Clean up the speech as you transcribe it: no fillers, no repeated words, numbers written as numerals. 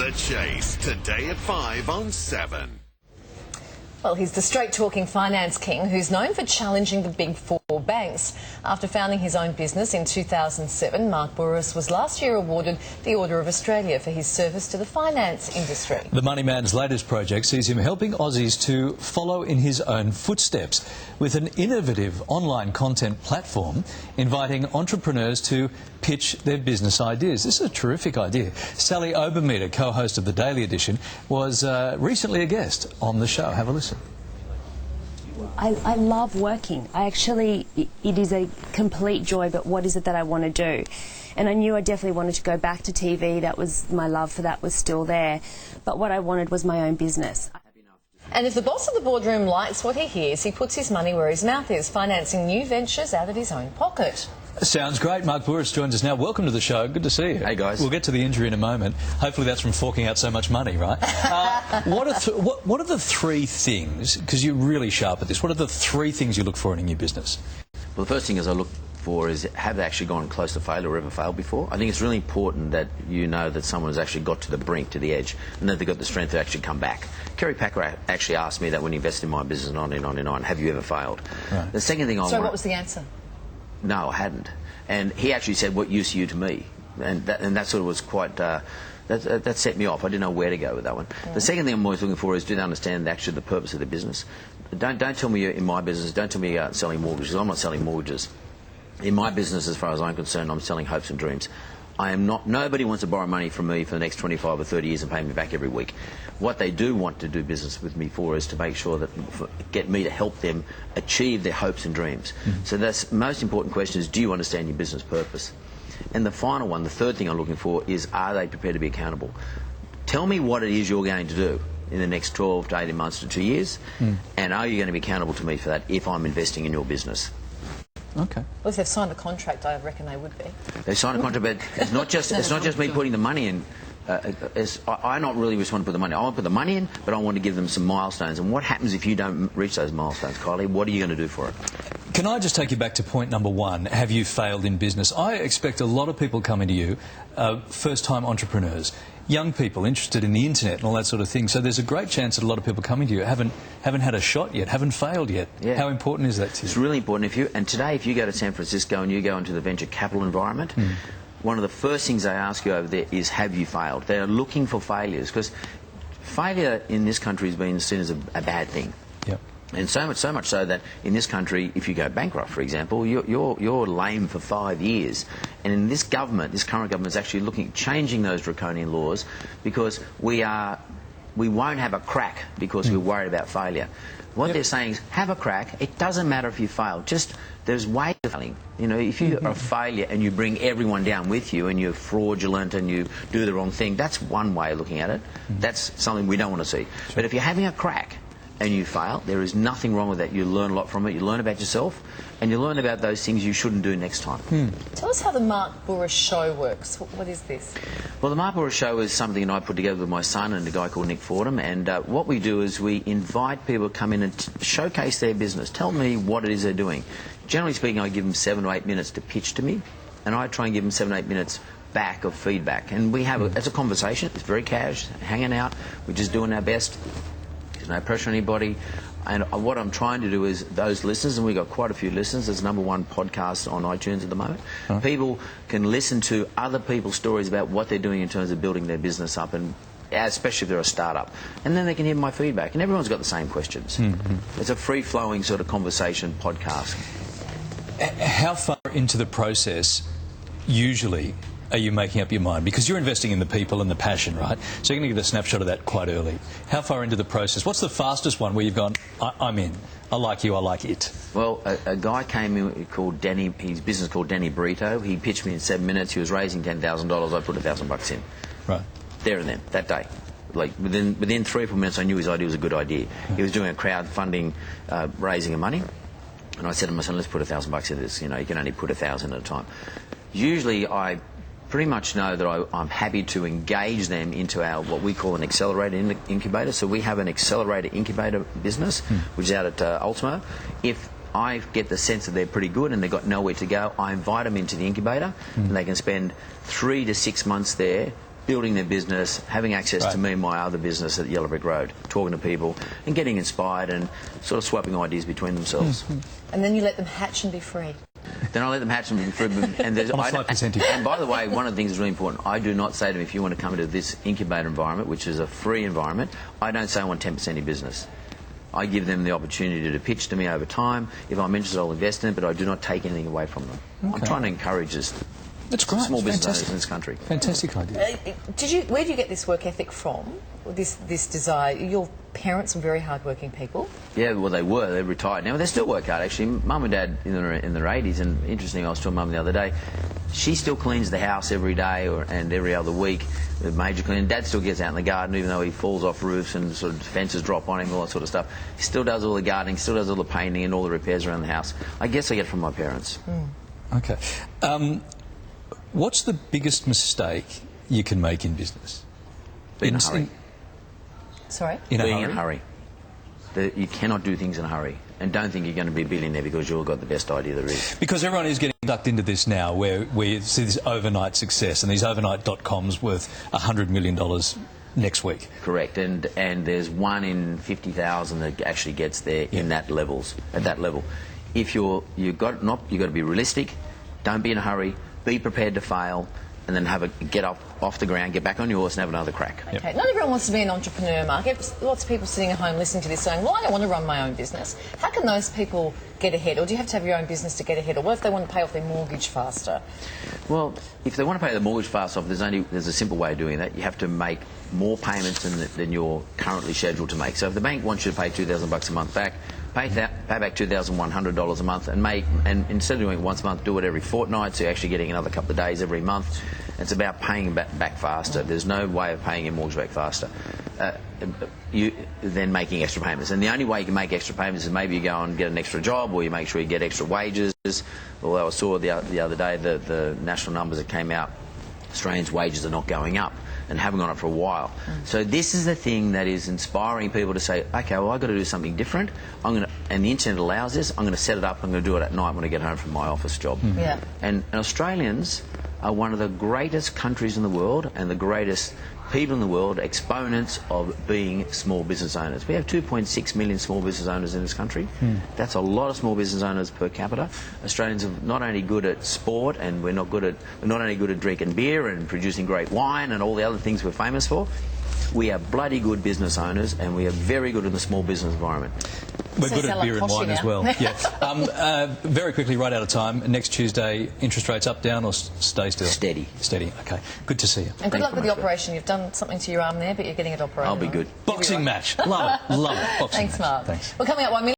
The Chase, today at 5 on 7. Well, he's the straight-talking finance king who's known for challenging the big four banks. After founding his own business in 2007, Mark Bouris was last year awarded the Order of Australia for his service to the finance industry. The money man's latest project sees him helping Aussies to follow in his own footsteps with an innovative online content platform inviting entrepreneurs to pitch their business ideas. This is a terrific idea. Sally Obermeter, co-host of the Daily Edition, was recently a guest on the show. Have a listen. I love working. It is a complete joy, but what is it that I want to do? And I knew I definitely wanted to go back to TV. That was, my love for that was still there. But what I wanted was my own business. And if the boss of the boardroom likes what he hears, he puts his money where his mouth is, financing new ventures out of his own pocket. Sounds great. Mark Bouris joins us now. Welcome to the show. Good to see you. Hey, guys. We'll get to the injury in a moment. Hopefully that's from forking out so much money, right? What are the three things, because you're really sharp at this, what are the three things you look for in a new business? Well, the first thing I look for is, have they actually gone close to failure or ever failed before? I think it's really important that you know that someone has actually got to the brink, to the edge, and that they've got the strength to actually come back. Kerry Packer actually asked me that when he invested in my business, and on and on and on, have you ever failed? Right. The second thing So what was the answer? No, I hadn't. And he actually said, what use are you to me? And that sort of was quite... that set me off. I didn't know where to go with that one. Yeah. The second thing I'm always looking for is, do they understand actually the purpose of the business? Don't tell me in my business, don't tell me you're selling mortgages. I'm not selling mortgages. In my business, as far as I'm concerned, I'm selling hopes and dreams. I am not... Nobody wants to borrow money from me for the next 25 or 30 years and pay me back every week. What they do want to do business with me for is to make sure that... get me to help them achieve their hopes and dreams. So that's the most important question is, do you understand your business purpose? And the final one, the third thing I'm looking for is, are they prepared to be accountable? Tell me what it is you're going to do in the next 12 to 18 months to 2 years, and are you going to be accountable to me for that if I'm investing in your business? Okay. Well, if they've signed a contract, I reckon they would be. They signed a contract, but it's not just me putting the money in. I'm not really just want to put the money. I want to put the money in, but I want to give them some milestones. And what happens if you don't reach those milestones, Kylie? What are you going to do for it? Can I just take you back to point number one? Have you failed in business? I expect a lot of people coming to you, first-time entrepreneurs, young people interested in the internet and all that sort of thing. So there's a great chance that a lot of people coming to you haven't had a shot yet, haven't failed yet. Yeah. How important is that to you? It's really important. Today, if you go to San Francisco and you go into the venture capital environment, one of the first things they ask you over there is, have you failed? They're looking for failures, because failure in this country has been seen as a bad thing. Yep. And so much so that in this country, if you go bankrupt, for example, you're lame for 5 years. And in this government, this current government is actually looking at changing those draconian laws, because we won't have a crack because we're worried about failure. What they're saying is, have a crack. It doesn't matter if you fail. There's ways of failing. You know, if you're a failure and you bring everyone down with you and you're fraudulent and you do the wrong thing, that's one way of looking at it. That's something we don't want to see. Sure. But if you're having a crack and you fail, there is nothing wrong with that. You learn a lot from it. You learn about yourself, and you learn about those things you shouldn't do next time. Tell us how the Mark Bouris Show works. What is this? Well, the Mark Bouris Show is something that I put together with my son and a guy called Nick Fordham, and what we do is we invite people to come in and showcase their business. Tell me what it is they're doing. Generally speaking, I give them 7 to 8 minutes to pitch to me, and I try and give them 7 to 8 minutes back of feedback. And we have it's a conversation. It's very cash, hanging out. We're just doing our best. There's no pressure on anybody. And what I'm trying to do is, those listeners, and we've got quite a few listeners, there's #1 podcast on iTunes at the moment. People can listen to other people's stories about what they're doing in terms of building their business up, and especially if they're a startup. And then they can hear my feedback. And everyone's got the same questions. It's a free-flowing sort of conversation podcast. How far into the process, usually, are you making up your mind? Because you're investing in the people and the passion, right? So you're going to get a snapshot of that quite early. How far into the process? What's the fastest one where you've gone, I'm in, I like you, I like it? Well, a guy came in called Danny, his business called Danny Burrito. He pitched me in 7 minutes. He was raising $10,000. I put $1,000 in. Right. There and then, that day. Like within 3 or 4 minutes, I knew his idea was a good idea. He was doing a crowdfunding, raising of money. And I said to my son, let's put $1,000 into this. You know, you can only put 1,000 at a time. Usually, I pretty much know that I'm happy to engage them into our what we call an accelerator incubator. So we have an accelerator incubator business, which is out at Ultimo. If I get the sense that they're pretty good and they've got nowhere to go, I invite them into the incubator, and they can spend 3 to 6 months there building their business, having access to me and my other business at Yellow Brick Road, talking to people and getting inspired and sort of swapping ideas between themselves. And then you let them hatch and be free. Then I let them hatch and be free. And, there's, On a slight percentage. and by the way, one of the things that's really important, I do not say to them, if you want to come into this incubator environment, which is a free environment, I don't say I want 10% of your business. I give them the opportunity to pitch to me over time. If I'm interested, I'll invest in it, but I do not take anything away from them. I'm trying to encourage this. That's great. Small It's business owners fantastic. in this country. Fantastic idea. Where do you get this work ethic from? This desire? Your parents were very hard-working people. Yeah, well, they were. They're retired now. They still work hard, actually. Mum and Dad in their 80s, and interesting, I was telling Mum the other day, she still cleans the house every day and every other week, the major cleaning. Dad still gets out in the garden, even though he falls off roofs and sort of fences drop on him, all that sort of stuff. He still does all the gardening, still does all the painting and all the repairs around the house. I guess I get it from my parents. Okay. What's the biggest mistake you can make in business? Be in a hurry. Sorry? In Being a in a hurry. You cannot do things in a hurry. And don't think you're going to be a billionaire because you've got the best idea there is. Because everyone is getting ducked into this now, where you see this overnight success, and these overnight .coms worth $100 million next week. Correct. And there's 1 in 50,000 that actually gets there in that levels, at that level. If you've got to be realistic, don't be in a hurry, be prepared to fail, and then get off the ground, get back on your horse and have another crack. Okay, not everyone wants to be an entrepreneur, Mark. Lots of people sitting at home listening to this saying, well, I don't want to run my own business. How can those people get ahead? Or do you have to have your own business to get ahead? Or what if they want to pay off their mortgage faster? Well, if they want to pay the mortgage fast off, there's a simple way of doing that. You have to make more payments than you're currently scheduled to make. So if the bank wants you to pay $2,000 a month back, pay back $2,100 a month, and instead of doing it once a month, do it every fortnight, so you're actually getting another couple of days every month. It's about paying back faster. There's no way of paying your mortgage back faster than making extra payments. And the only way you can make extra payments is maybe you go and get an extra job, or you make sure you get extra wages. Although I saw the other day the national numbers that came out, Australians' wages are not going up and haven't gone up for a while. So this is the thing that is inspiring people to say, okay, well, I've got to do something different. And the internet allows this. I'm going to set it up. I'm going to do it at night when I get home from my office job. Yeah. And Australians are one of the greatest countries in the world and the greatest people in the world, exponents of being small business owners. We have 2.6 million small business owners in this country. That's a lot of small business owners per capita. Australians are not only good at sport, and we're not only good at drinking beer and producing great wine and all the other things we're famous for. We are bloody good business owners, and we are very good in the small business environment. We're good at beer and wine as well. Yeah. Very quickly, right out of time. Next Tuesday, interest rates up, down, or stay still? Steady. Steady. Okay. Good to see you. And good luck with the operation. You've done something to your arm there, but you're getting it operated. I'll be good. Boxing match. Love it. Love it. Boxing Thanks, match. Mark. Thanks. Well, coming up 1 minute.